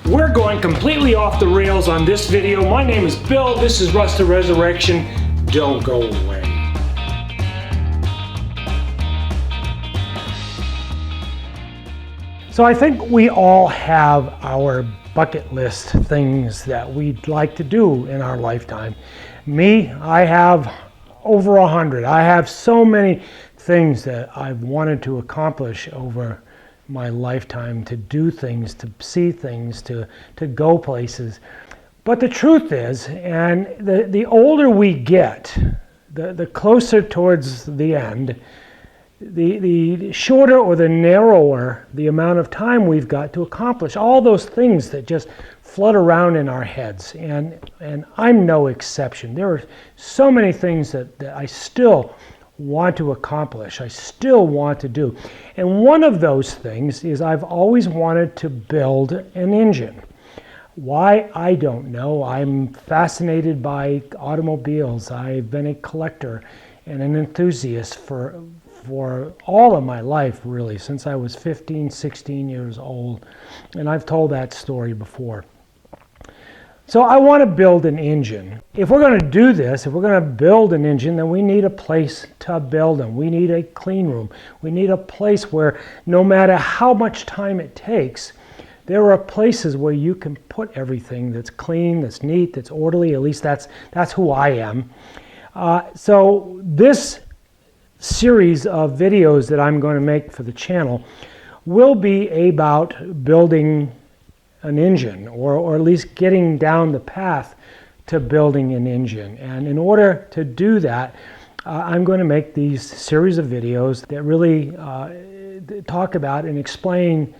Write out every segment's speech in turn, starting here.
We're going completely off the rails on this video. My name is Bill, this is Rust to Resurrection. Don't go away. So I think we all have our bucket list things that we'd like to do in our lifetime. Me, I have over 100. I have so many things that I've wanted to accomplish over my lifetime, to do things, to see things, to go places. But the truth is, and the older we get, the closer towards the end, the shorter or the narrower the amount of time we've got to accomplish all those things that just flood around in our heads. And I'm no exception. There are so many things that I still want to accomplish, I still want to do. And one of those things is I've always wanted to build an engine. Why? I don't know. I'm fascinated by automobiles. I've been a collector and an enthusiast for all of my life, really, since I was 15, 16 years old. And I've told that story before. So I want to build an engine. If we're going to do this, if we're going to build an engine, then we need a place to build them. We need a clean room. We need a place where no matter how much time it takes, there are places where you can put everything that's clean, that's neat, that's orderly. At least that's who I am. So this series of videos that I'm going to make for the channel will be about building an engine, or at least getting down the path to building an engine. And in order to do that, I'm going to make these series of videos that really talk about and explain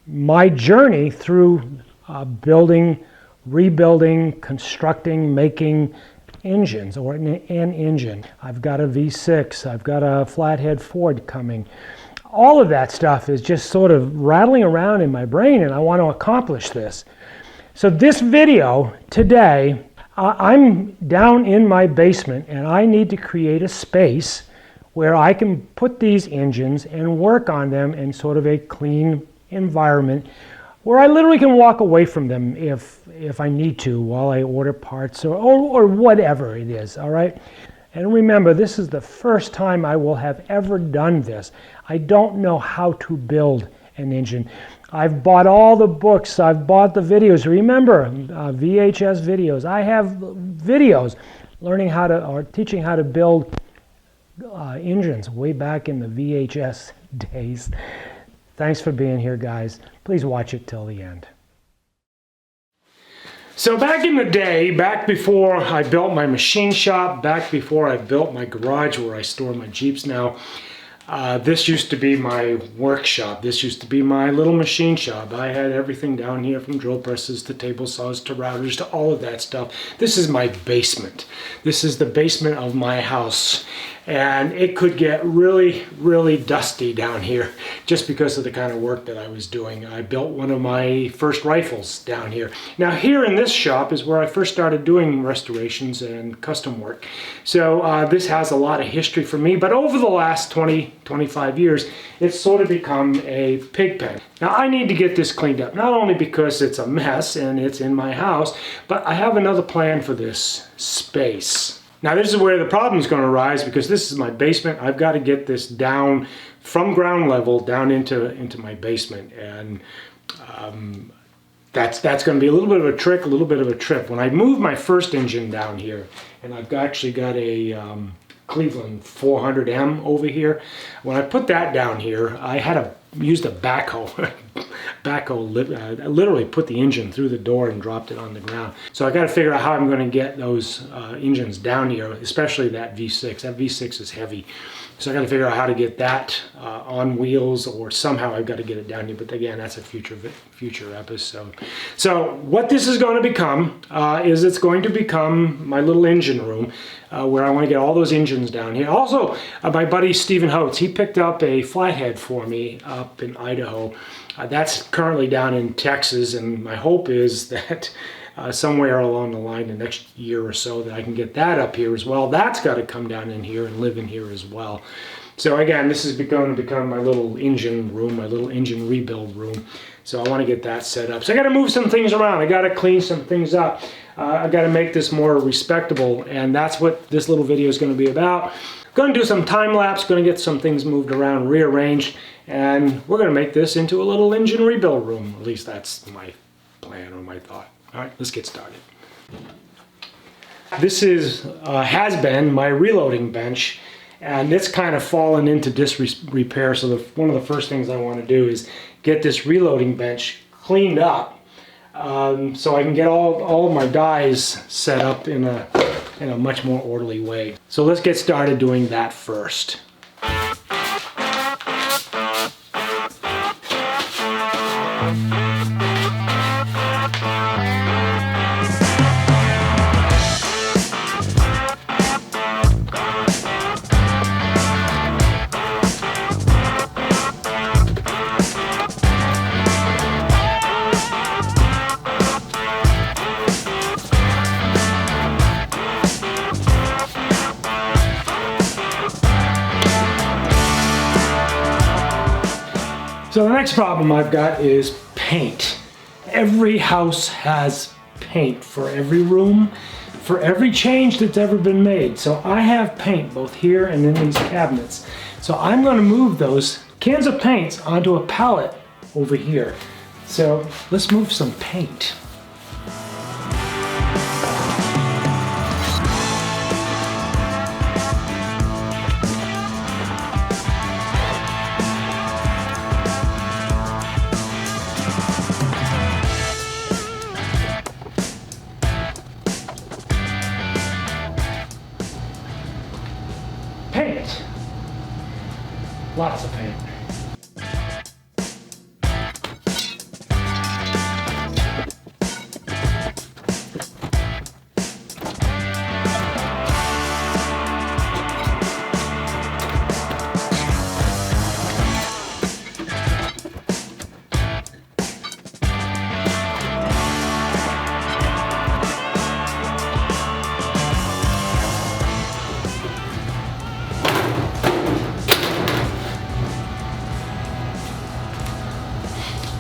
my journey through building, rebuilding, constructing, making engines, or an engine. I've got a V6, I've got a flathead Ford coming. All of that stuff is just sort of rattling around in my brain, and I want to accomplish this. So this video today, I'm down in my basement, and I need to create a space where I can put these engines and work on them in sort of a clean environment where I literally can walk away from them if I need to while I order parts or whatever it is, all right? And remember, this is the first time I will have ever done this. I don't know how to build an engine. I've bought all the books, I've bought the videos. Remember, VHS videos. I have videos learning how to, or teaching how to build engines way back in the VHS days. Thanks for being here, guys. Please watch it till the end. So back in the day, back before I built my machine shop, back before I built my garage where I store my Jeeps now, this used to be my workshop. This used to be my little machine shop. I had everything down here, from drill presses to table saws to routers to all of that stuff. This is my basement. This is the basement of my house. And it could get really, really dusty down here just because of the kind of work that I was doing. I built one of my first rifles down here. Now here in this shop is where I first started doing restorations and custom work. So this has a lot of history for me, but over the last 20, 25 years, it's sort of become a pig pen. Now I need to get this cleaned up, not only because it's a mess and it's in my house, but I have another plan for this space. Now this is where the problem is going to arise, because this is my basement. I've got to get this down from ground level down into my basement, and that's going to be a little bit of a trick, a little bit of a trip. When I move my first engine down here, and I've actually got a Cleveland 400M over here. When I put that down here, I had used a backhoe. I literally put the engine through the door and dropped it on the ground. So I got to figure out how I'm going to get those engines down here, especially that V6. That V6 is heavy. So I got to figure out how to get that on wheels, or somehow I've got to get it down here. But again, that's a future episode. So what this is going to become is it's going to become my little engine room, where I want to get all those engines down here. Also, my buddy Stephen Holtz, he picked up a flathead for me up in Idaho. That's currently down in Texas, and my hope is that somewhere along the line the next year or so that I can get that up here as well. That's got to come down in here and live in here as well. So again, this is going to become my little engine room, my little engine rebuild room. So I want to get that set up. So I got to move some things around. I got to clean some things up. I got to make this more respectable, and that's what this little video is going to be about. Going to do some time lapse, going to get some things moved around, rearranged, and we're going to make this into a little engine rebuild room. At least that's my plan or my thought. All right, let's get started. This has been my reloading bench, and it's kind of fallen into disrepair. So one of the first things I want to do is get this reloading bench cleaned up, so I can get all of my dies set up in a much more orderly way. So let's get started doing that first. So the next problem I've got is paint. Every house has paint for every room, for every change that's ever been made. So I have paint both here and in these cabinets. So I'm going to move those cans of paints onto a pallet over here. So let's move some paint. Paint. Lots of paint.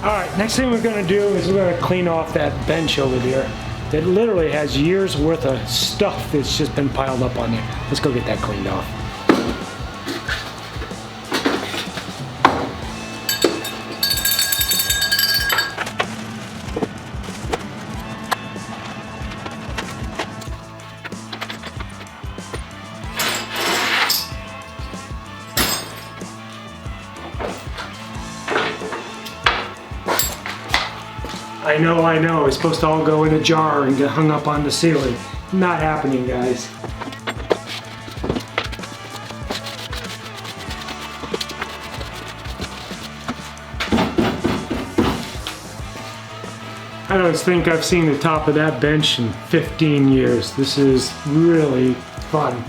Alright, next thing we're going to do is we're going to clean off that bench over there that literally has years worth of stuff that's just been piled up on there. Let's go get that cleaned off. I know, it's supposed to all go in a jar and get hung up on the ceiling. Not happening, guys. I don't think I've seen the top of that bench in 15 years. This is really fun.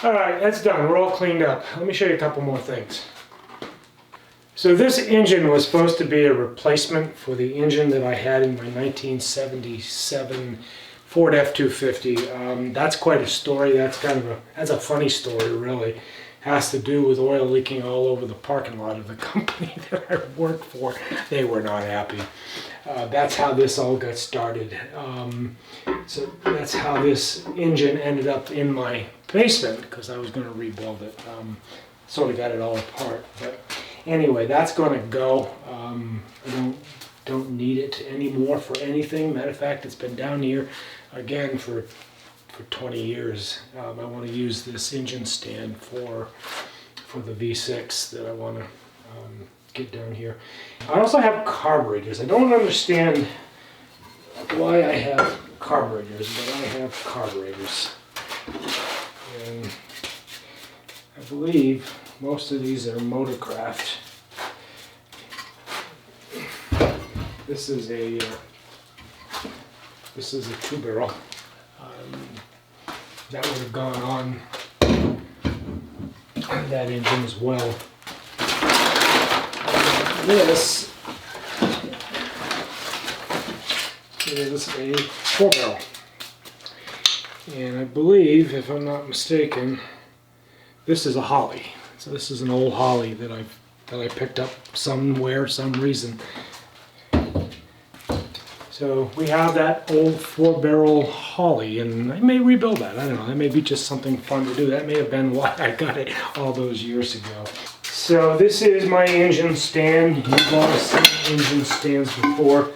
Alright, that's done. We're all cleaned up. Let me show you a couple more things. So this engine was supposed to be a replacement for the engine that I had in my 1977 Ford F-250. That's quite a story. That's a funny story, really. Has to do with oil leaking all over the parking lot of the company that I worked for. They were not happy. That's how this all got started. So that's how this engine ended up in my basement, because I was going to rebuild it. Sort of got it all apart. But anyway, that's going to go. I don't need it anymore for anything. Matter of fact, it's been down here again for 20 years. I want to use this engine stand for the V6 that I want to get down here. I also have carburetors. I don't understand why I have carburetors, but I have carburetors. And I believe most of these are Motorcraft. This is a 2-barrel. That would have gone on that engine as well. This is a 4-barrel. And I believe, if I'm not mistaken, this is a Holly. So this is an old Holly that I picked up somewhere, some reason. So we have that old 4-barrel Holly, and I may rebuild that. I don't know, that may be just something fun to do. That may have been why I got it all those years ago. So this is my engine stand. You've all seen engine stands before.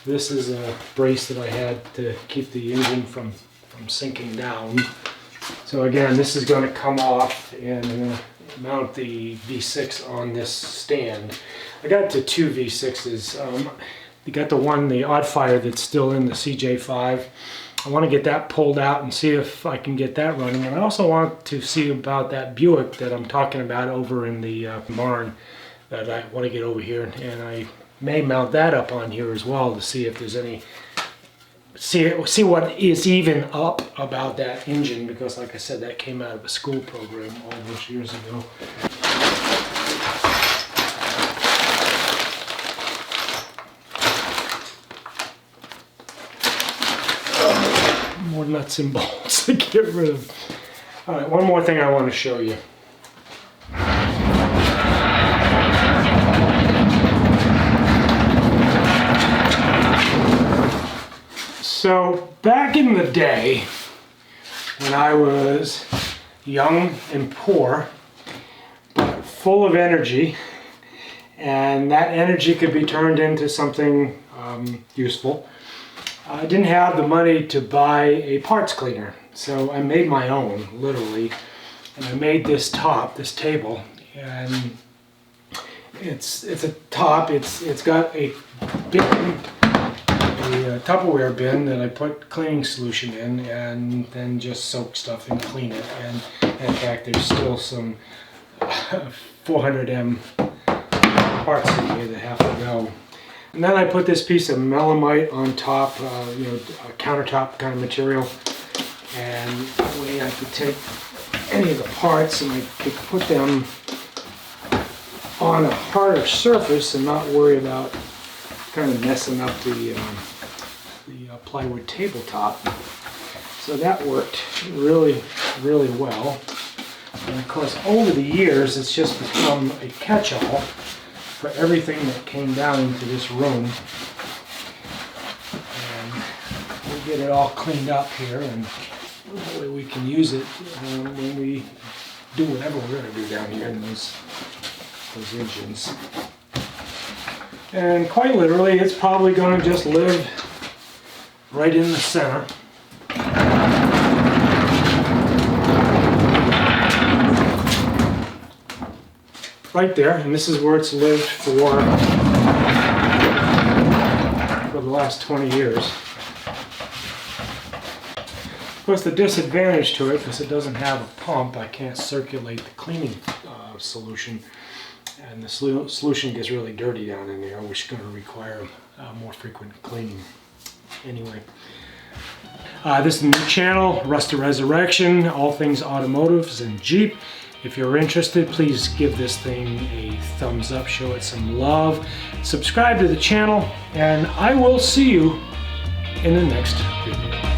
This is a brace that I had to keep the engine from sinking down. So again, this is going to come off, and I'm going to mount the V6 on this stand. I got the two V6s. You got the one, the Oddfire, that's still in the CJ5. I want to get that pulled out and see if I can get that running. And I also want to see about that Buick that I'm talking about over in the barn that I want to get over here. And I may mount that up on here as well to see if there's any, see what is even up about that engine, because like I said, that came out of a school program all those years ago. More nuts and bolts to get rid of. All right, one more thing I want to show you. So back in the day, when I was young and poor, but full of energy, and that energy could be turned into something useful, I didn't have the money to buy a parts cleaner, so I made my own, literally. And I made this top, this table, and it's a top. It's got a bin, a Tupperware bin that I put cleaning solution in, and then just soak stuff and clean it. And in fact, there's still some 400M parts in here that have to go. And then I put this piece of melamite on top, you know, a countertop kind of material. And that way I could take any of the parts and I could put them on a harder surface and not worry about kind of messing up the plywood tabletop. So that worked really, really well. And of course, over the years, it's just become a catch-all for everything that came down into this room. And we'll get it all cleaned up here, and that way we can use it when we do whatever we're going to do down here in those engines. And quite literally, it's probably going to just live right in the center. Right there, and this is where it's lived for the last 20 years. Of course, the disadvantage to it, because it doesn't have a pump, I can't circulate the cleaning solution, and the solution gets really dirty down in there, which is going to require more frequent cleaning. Anyway, this is a new channel, Rust to Resurrection, all things automotives and Jeep. If you're interested, please give this thing a thumbs up, show it some love, subscribe to the channel, and I will see you in the next video.